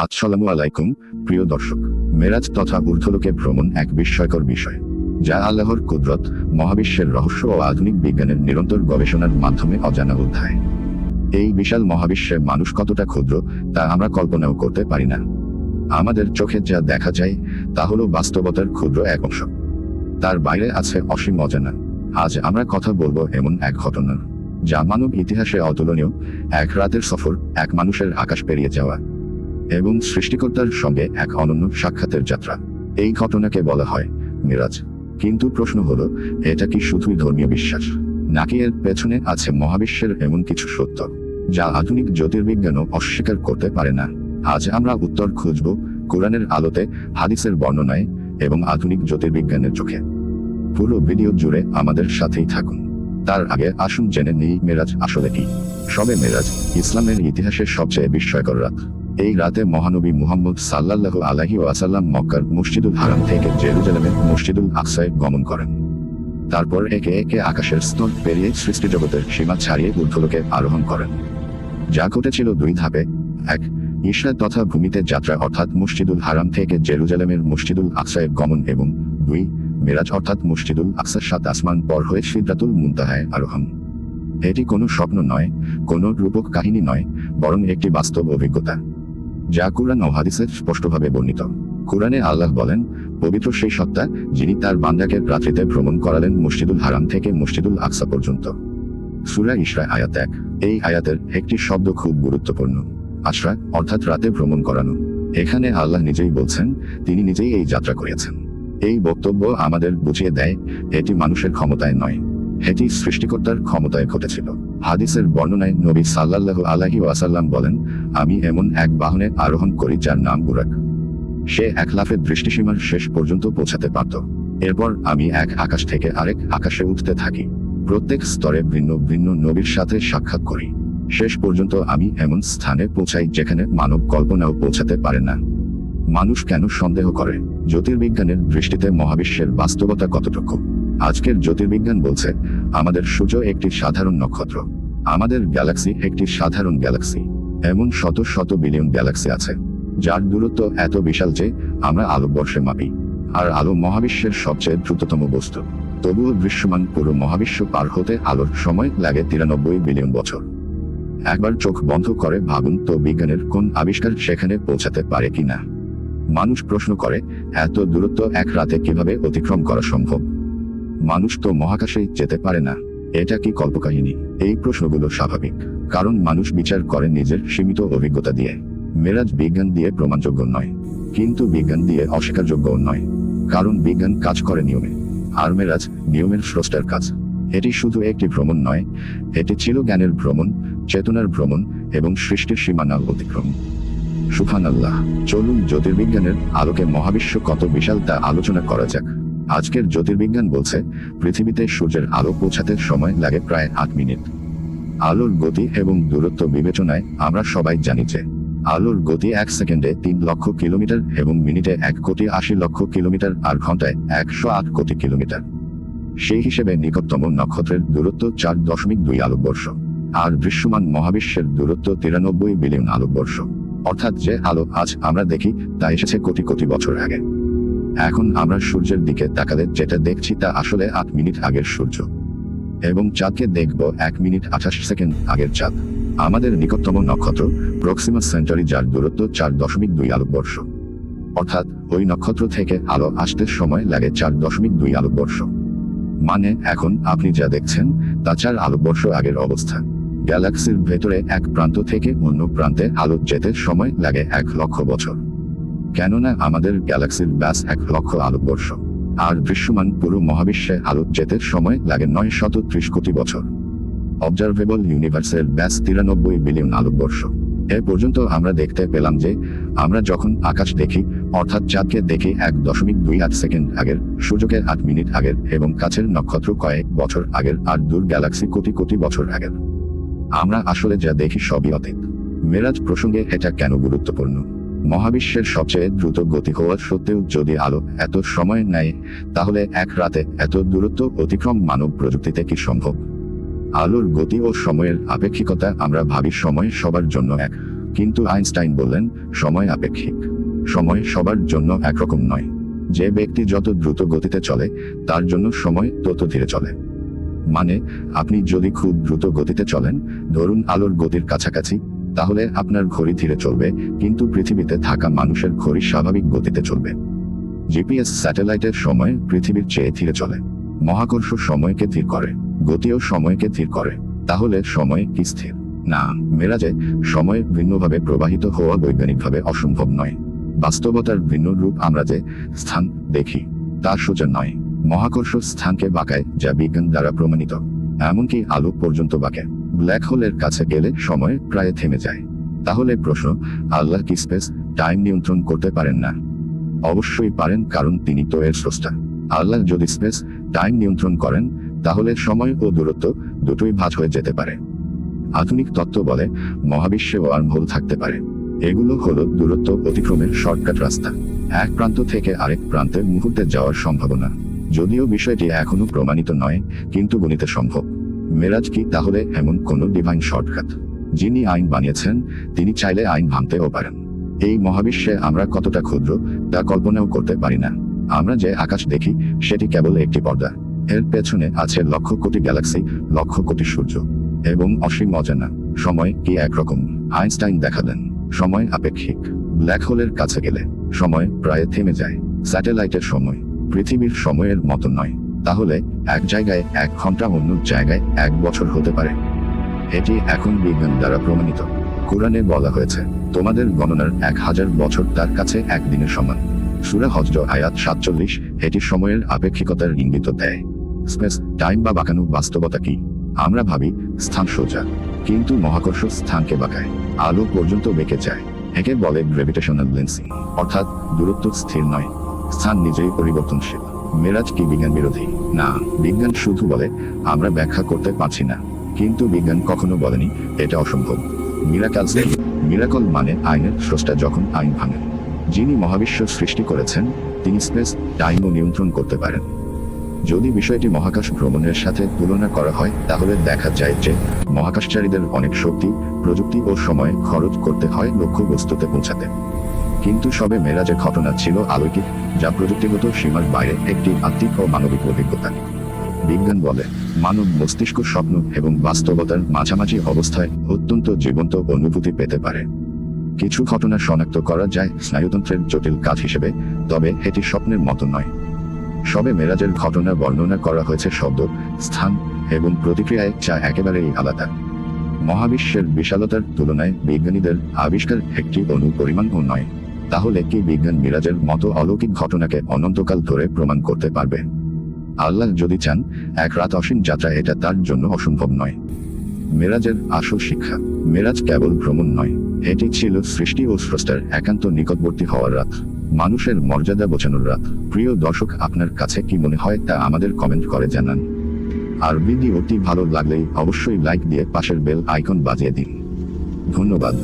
আসসালামু আলাইকুম প্রিয় দর্শক। মেরাজ তথা ঊর্ধ্বলোকে ভ্রমণ এক বিস্ময়কর বিষয়, যা আল্লাহর কুদরত, মহাবিশ্বের রহস্য ও আধুনিক বিজ্ঞানের নিরন্তর গবেষণার মাধ্যমে অজানা অধ্যায়। এই বিশাল মহাবিশ্বে মানুষ কতটা ক্ষুদ্র তা আমরা কল্পনাও করতে পারি না। আমাদের চোখে যা দেখা যায় তা হলো বাস্তবতার ক্ষুদ্র এক অংশ, তার বাইরে আছে অসীম অজানা। আজ আমরা কথা বলবো এমন এক ঘটনার, যা মানব ইতিহাসে অতুলনীয়, এক রাতের সফর, এক মানুষের আকাশ পেরিয়ে যাওয়া এবং সৃষ্টিকর্তার সঙ্গে এক অনন্য সাক্ষাতের যাত্রা। এই ঘটনাকে বলা হয় মিরাজ। কিন্তু প্রশ্ন হলো, এটা কি শুধুই ধর্মীয় বিশ্বাস, নাকি এর পেছনে আছে মহাবিশ্বের এমন কিছু সত্য যা আধুনিক জ্যোতির্বিজ্ঞানও অস্বীকার করতে পারে না? আজ আমরা উত্তর খুঁজব কোরআনের আলোতে, হাদিসের বর্ণনায় এবং আধুনিক জ্যোতির্বিজ্ঞানের চোখে। পুরো ভিডিও জুড়ে আমাদের সাথেই থাকুন। তার আগে আসুন জেনে নিই মেরাজ আসলে কি। শবে মেরাজ ইসলামের ইতিহাসের সবচেয়ে বিস্ময়কর রাত। এই রাতে মহানবী মুহাম্মদ সাল্লাল্লাহু আলাইহি ওয়াসাল্লাম মক্কার মসজিদুল হারাম থেকে জেরুজালেমের মসজিদুল আকসায় গমন করেন। তারপর একে একে আকাশের স্তর পেরিয়ে সৃষ্টিজগতের সীমা ছাড়িয়ে ঊর্ধ্বলোকে আরোহণ করেন। যা ঘটেছিল দুই ধাপে: এক, ইসরা তথা ভূমিতে যাত্রা অর্থাৎ মসজিদুল হারাম থেকে জেরুজালেমের মসজিদুল আকসায় গমন, এবং দুই, মেরাজ অর্থাৎ মসজিদুল আকসার 7 আসমান পর হয়ে সিদরাতুল মুনতাহায় আরোহণ। এটি কোনো স্বপ্ন নয়, কোনো রূপক কাহিনী নয়, বরং একটি বাস্তব অভিজ্ঞতা, যা কুরআন ও হাদিসে স্পষ্টভাবে বর্ণিত। কুরআনে আল্লাহ বলেন, পবিত্র সেই সত্তা যিনি তার বান্দাকে রাত্রিতে ভ্রমণ করালেন মসজিদুল হারাম থেকে মসজিদুল আকসা পর্যন্ত। সূরা ইসরা আয়াত 1। এই আয়াতের একটি শব্দ খুব গুরুত্বপূর্ণ, আশরা, অর্থাৎ রাতে ভ্রমণ করানো। এখানে আল্লাহ নিজেই বলছেন, তিনি নিজেই এই যাত্রা করেছেন। এই বক্তব্য আমাদের বুঝিয়ে দেয়, এটি মানুষের ক্ষমতায় নয়, এটি সৃষ্টিকর্তার ক্ষমতায় ঘটেছিল। হাদিসের বর্ণনায় নবী সাল্লাল্লাহু আলাইহি ওয়াসাল্লাম বলেন, আমি এমন এক বাহনে আরোহণ করি যার নাম বুরাক। সে এক লাফে দৃষ্টিসীমার শেষ পর্যন্ত পৌঁছাতে পারত। এরপর আমি এক আকাশ থেকে আরেক আকাশে উঠতে থাকি, প্রত্যেক স্তরে ভিন্ন ভিন্ন নবীর সাথে সাক্ষাৎ করি। শেষ পর্যন্ত আমি এমন স্থানে পৌঁছাই যেখানে মানব কল্পনাও পৌঁছাতে পারে না। মানুষ কেন সন্দেহ করে জ্যোতির্বিজ্ঞানের দৃষ্টিতে মহাবিশ্বের বাস্তবতা কতটুকু? আজকের জ্যোতির্বিজ্ঞান বলছে, আমাদের সূর্য একটি সাধারণ নক্ষত্র, আমাদের গ্যালাক্সি একটি সাধারণ গ্যালাক্সি। এমন শত শত বিলিয়ন গ্যালাক্সি আছে যার দূরত্ব এত বিশাল যে আমরা আলোকবর্ষে মাপি। আর আলো মহাবিশ্বের সবচেয়ে দ্রুততম বস্তু। তবুও দৃশ্যমান পুরো মহাবিশ্ব পার হতে আলোর সময় লাগে 93 বিলিয়ন বছর। একবার চোখ বন্ধ করে ভাবুন তো, বিজ্ঞানের কোন আবিষ্কার সেখানে পৌঁছাতে পারে কিনা? মানুষ প্রশ্ন করে, এত দূরত্ব এক রাতে কিভাবে অতিক্রম করা সম্ভব? মানুষ তো মহাকাশেই যেতে পারে না। এটা কি কল্পকাহিনী? এই প্রশ্নগুলো স্বাভাবিক, কারণ মানুষ বিচার করে নিজের সীমিত অভিজ্ঞতা দিয়ে। মেরাজ বিজ্ঞান দিয়ে প্রমাণযোগ্য নয়, কিন্তু বিজ্ঞান দিয়ে অস্বীকারযোগ্যও নয়, কারণ বিজ্ঞান কাজ করে নিয়মে, আর মেরাজ নিয়মের স্রষ্টার কাজ। এটি শুধু একটি ভ্রমণ নয়, এটি ছিল জ্ঞানের ভ্রমণ, চেতনার ভ্রমণ এবং সৃষ্টির সীমানা অতিক্রম। সুবহানাল্লাহ। চলুন জ্যোতির্বিজ্ঞানের আলোকে মহাবিশ্ব কত বিশাল তা আলোচনা করা যাক। আজকের জ্যোতির্বিজ্ঞান বলছে, পৃথিবীতে সূর্যের আলো পৌঁছাতে সময় লাগে প্রায় 8 মিনিট। আলোর গতি এবং দূরত্ব বিবেচনায় আমরা সবাই জানি যে আলোর গতি 1 সেকেন্ডে 3 লক্ষ কিলোমিটার এবং মিনিটে 1,80,00,000 কিলোমিটার আর ঘন্টায় 108 কোটি কিলোমিটার। সেই হিসেবে নিকটতম নক্ষত্রের দূরত্ব 4.2 আলোকবর্ষ, আর দৃশ্যমান মহাবিশ্বের দূরত্ব 93 বিলিয়ন আলোকবর্ষ। অর্থাৎ যে আলো আজ আমরা দেখি তা এসেছে কোটি কোটি বছর আগে। এখন আমরা সূর্যের দিকে তাকালে যেটা দেখছি তা আসলে 8 মিনিট আগের সূর্য, এবং চাঁদকে দেখব 1 মিনিট 28 সেকেন্ড আগের চাঁদ। আমাদের নিকটতম নক্ষত্র প্রক্সিমা সেন্টারি, যার দূরত্ব 4.2 আলোকবর্ষ। অর্থাৎ ওই নক্ষত্র থেকে আলো আসতে সময় লাগে 4.2 আলোকবর্ষ। মানে এখন আপনি যা দেখছেন তা 4 আলোকবর্ষ আগের অবস্থা। গ্যালাক্সির ভেতরে এক প্রান্ত থেকে অন্য প্রান্তে আলো যেতে সময় লাগে 1 লক্ষ বছর, কেননা আমাদের গ্যালাক্সির ব্যাস 1 লক্ষ আলোকবর্ষ, আর দৃশ্যমান পুরো মহাবিশ্বে আলো যেতে সময় লাগে 930 কোটি বছর। অবজারভেবল ইউনিভার্সের ব্যাস 93 বিলিয়ন আলোকবর্ষ। এ পর্যন্ত আমরা দেখতে পেলাম যে আমরা যখন আকাশ দেখি, অর্থাৎ চাঁদকে দেখি 1.28 সেকেন্ড আগের, সূর্যকে 8 মিনিট আগের, এবং কাছের নক্ষত্র কয়েক বছর আগের, আর দূর গ্যালাক্সি কোটি কোটি বছর আগের। আমরা আসলে যা দেখি সবই অতীত। মেরাজ প্রসঙ্গে এটা কেন গুরুত্বপূর্ণ? মহাবিশ্বের সবচেয়ে দ্রুত গতি হওয়া সত্ত্বেও যদি আলো এত সময় নেয়, তাহলে এক রাতে এত দূরত্ব অতিক্রম মানব প্রযুক্তিতে কি সম্ভব? আলোর গতি ও সময়ের আপেক্ষিকতা, আমরা ভাবি সময় সবার জন্য এক, কিন্তু আইনস্টাইন বললেন সময় আপেক্ষিক। সময় সবার জন্য একরকম নয়। যে ব্যক্তি যত দ্রুত গতিতে চলে তার জন্য সময় তত ধীরে চলে। মানে আপনি যদি খুব দ্রুত গতিতে চলেন, ধরুন আলোর গতির কাছাকাছি, তাহলে আপনার ঘড়ি ধীরে চলবে, কিন্তু পৃথিবীতে থাকা মানুষের ঘড়ি স্বাভাবিক গতিতে চলবে। জিপিএস স্যাটেলাইটের সময় পৃথিবীর চেয়ে ধীরে চলে। মহাকর্ষ সময়কে ধীর করে, গতিও সময়কে ধীর করে। তাহলে সময় কি স্থির? না, মেরাজে সময় ভিন্নভাবে প্রবাহিত হওয়া বৈজ্ঞানিকভাবে অসম্ভব নয়। বাস্তবতার ভিন্ন রূপ আমরা যে স্থান দেখি তা সোজা নয়। মহাকর্ষ স্থানকে বাঁকায়, যা বিজ্ঞান দ্বারা প্রমাণিত। এমনকি আলো পর্যন্ত বাঁকে। ব্ল্যাক হোলের কাছে গেলে সময় প্রায় থেমে যায়। তাহলে প্রশ্ন, আল্লাহ কি স্পেস টাইম নিয়ন্ত্রণ করতে পারেন না? অবশ্যই পারেন, কারণ তিনি তো এর স্রষ্টা। আল্লাহ যদি স্পেস টাইম নিয়ন্ত্রণ করেন, তাহলে সময় ও দূরত্ব দুটোই ভাঁজ হয়ে যেতে পারে। আধুনিক তত্ত্ব বলে মহাবিশ্বে ওয়ার্মহোল থাকতে পারে। এগুলো হলো দূরত্ব অতিক্রমের শর্টকাট রাস্তা, এক প্রান্ত থেকে আরেক প্রান্তে মুহূর্তে যাওয়ার সম্ভাবনা। যদিও বিষয়টি এখনো প্রমাণিত নয়, কিন্তু গণিতে সম্ভব। মেরাজ কি তাহলে এমন কোনো ডিভাইন শর্টকাট? যিনি আইন বানিয়েছেন তিনি চাইলে আইন ভাঙতেও পারেন। এই মহাবিশ্বে আমরা কতটা ক্ষুদ্র তা কল্পনাও করতে পারি না। আমরা যে আকাশ দেখি সেটি কেবল একটি পর্দা। এর পেছনে আছে লক্ষ কোটি গ্যালাক্সি, লক্ষ কোটি সূর্য এবং অসীম অজানা। সময় কি একরকম? আইনস্টাইন দেখালেন সময় আপেক্ষিক। ব্ল্যাক হোলের কাছে গেলে সময় প্রায় থেমে যায়। স্যাটেলাইটের সময় পৃথিবীর সময়ের মতো নয়। তাহলে এক জায়গায় 1 ঘন্টা অন্য জায়গায় 1 বছর হতে পারে। এটি এখন বিজ্ঞান দ্বারা প্রমাণিত। কোরআনে বলা হয়েছে, তোমাদের গণনার 1000 বছর তার কাছে একদিনের সমান। সূরা হজ্জ আয়াত 47। এটি সময়ের আপেক্ষিকতার ইঙ্গিত দেয়। স্পেস টাইম বা বাঁকানো বাস্তবতা কি? আমরা ভাবি স্থান সোজা, কিন্তু মহাকর্ষ স্থানকে বাঁকায়, আলো পর্যন্ত বেঁকে যায়। একে বলে গ্র্যাভিটেশনাল লেন্সিং, অর্থাৎ দূরত্ব স্থির নয়, স্থান নিজেই পরিবর্তনশীল। মেরাজ কি বিজ্ঞান বিরোধী? না, বিজ্ঞান শুধু বলে আমরা ব্যাখ্যা করতে পারছি না, কিন্তু বিজ্ঞান কখনো বলেনি এটা অসম্ভব। মিরাকলস কি? মিরাকল মানে আইনের স্রষ্টা যখন আইন ভাঙেন। যিনি মহাবিশ্ব সৃষ্টি করেছেন তিনি স্পেস টাইমও নিয়ন্ত্রণ করতে পারেন। যদি বিষয়টি মহাকাশ ভ্রমণের সাথে তুলনা করা হয়, তাহলে দেখা যায় যে মহাকাশচারীদের অনেক শক্তি, প্রযুক্তি ও সময় খরচ করতে হয় লক্ষ্যবস্তুতে পৌঁছাতে। কিন্তু সবে মেরাজের ঘটনা ছিল অলৌকিক, যা প্রযুক্তিগত সীমার বাইরে একটি আত্মিক ও মানবিক অভিজ্ঞতা। বিজ্ঞান বলে মানব মস্তিষ্ক স্বপ্ন এবং বাস্তবতার মাঝামাঝি অবস্থায় অত্যন্ত জীবন্ত অনুভূতি পেতে পারে। কিছু ঘটনা শনাক্ত করা যায় স্নায়ুতন্ত্রের জটিল কাজ হিসেবে, তবে এটি স্বপ্নের মতো নয়। সবে মেরাজের ঘটনা বর্ণনা করা হয়েছে শব্দ, স্থান এবং প্রতিক্রিয়ায়, যা একেবারেই আলাদা। মহাবিশ্বের বিশালতার তুলনায় বিজ্ঞানীদের আবিষ্কার একটি অণু পরিমাণও নয়। তাহলে কি বিজ্ঞান মিরাজের মতো অলৌকিক ঘটনাকে অনন্তকাল ধরে প্রমাণ করতে পারবে? আল্লাহ যদি চান, এক রাত অসীম যাত্রা এটা তার জন্য অসম্ভব নয়। মেরাজের আসল শিক্ষা, মেরাজ কেবল ভ্রমণ নয়, এটি ছিল সৃষ্টি ও স্রষ্টার একান্ত নিকটবর্তী হওয়ার রাত, মানুষের মর্যাদা বোঝানোর রাত। প্রিয় দর্শক, আপনার কাছে কি মনে হয় তা আমাদের কমেন্ট করে জানান। আর ভিডিওটি ভালো লাগলেই অবশ্যই লাইক দিয়ে পাশের বেল আইকন বাজিয়ে দিন। ধন্যবাদ।